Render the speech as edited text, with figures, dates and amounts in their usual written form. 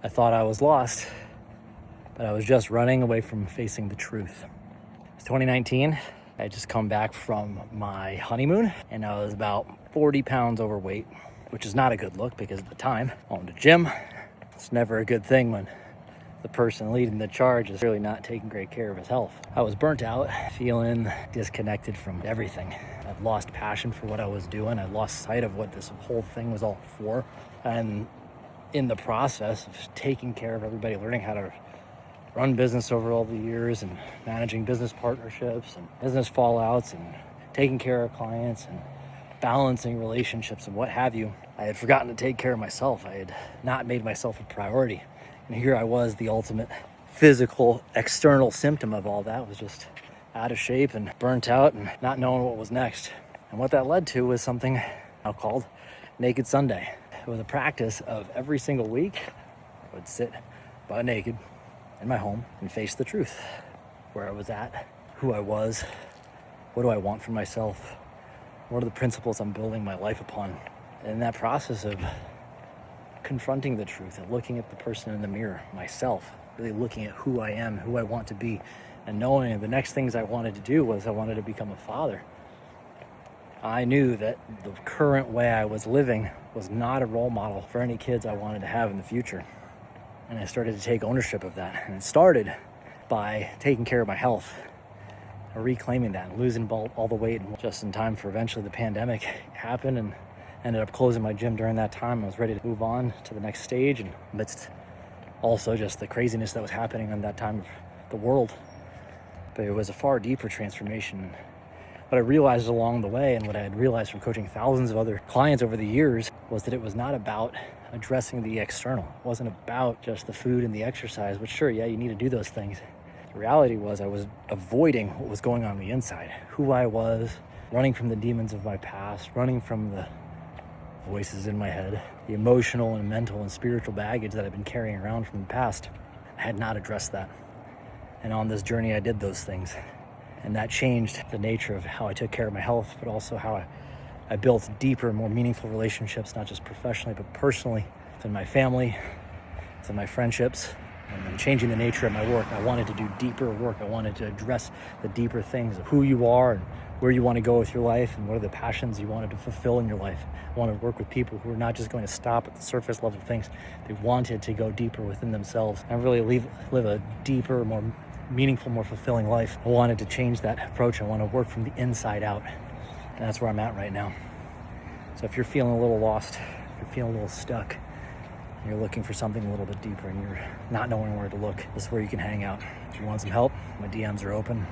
I thought I was lost, but I was just running away from facing the truth. It's 2019. I had just come back from my honeymoon and I was about 40 pounds overweight, which is not a good look because at the time I owned a gym. It's never a good thing when the person leading the charge is really not taking great care of his health. I was burnt out, feeling disconnected from everything. I'd lost passion for what I was doing. I lost sight of what this whole thing was all for. And in the process of taking care of everybody, learning how to run business over all the years and managing business partnerships and business fallouts and taking care of clients and balancing relationships and what have you, I had forgotten to take care of myself. I had not made myself a priority. And here I was, the ultimate physical, external symptom of all that was just out of shape and burnt out and not knowing what was next. And what that led to was something now called Naked Sunday. It was a practice of every single week, I would sit butt naked in my home and face the truth, where I was at, who I was, what do I want for myself, what are the principles I'm building my life upon. And in that process of confronting the truth and looking at the person in the mirror, myself, really looking at who I am, who I want to be, and knowing the next things I wanted to do was I wanted to become a father. I knew that the current way I was living was not a role model for any kids I wanted to have in the future. And I started to take ownership of that. And it started by taking care of my health, reclaiming that, and losing all the weight just in time for eventually the pandemic happened, and ended up closing my gym during that time. I was ready to move on to the next stage, and amidst also just the craziness that was happening in that time of the world. But it was a far deeper transformation. What I realized along the way, and what I had realized from coaching thousands of other clients over the years, was that it was not about addressing the external. It wasn't about just the food and the exercise, which sure, yeah, you need to do those things. The reality was I was avoiding what was going on the inside, who I was, running from the demons of my past, running from the voices in my head, the emotional and mental and spiritual baggage that I've been carrying around from the past. I had not addressed that. And on this journey, I did those things. And that changed the nature of how I took care of my health, but also how I built deeper, more meaningful relationships, not just professionally, but personally, within my family, within my friendships, and then changing the nature of my work. I wanted to do deeper work. I wanted to address the deeper things of who you are and where you want to go with your life and what are the passions you wanted to fulfill in your life. I wanted to work with people who were not just going to stop at the surface level things. They wanted to go deeper within themselves and really live a deeper, more meaningful, more fulfilling life. I wanted to change that approach. I want to work from the inside out. And that's where I'm at right now. So if you're feeling a little lost, if you're feeling a little stuck, and you're looking for something a little bit deeper and you're not knowing where to look, this is where you can hang out. If you want some help, my DMs are open.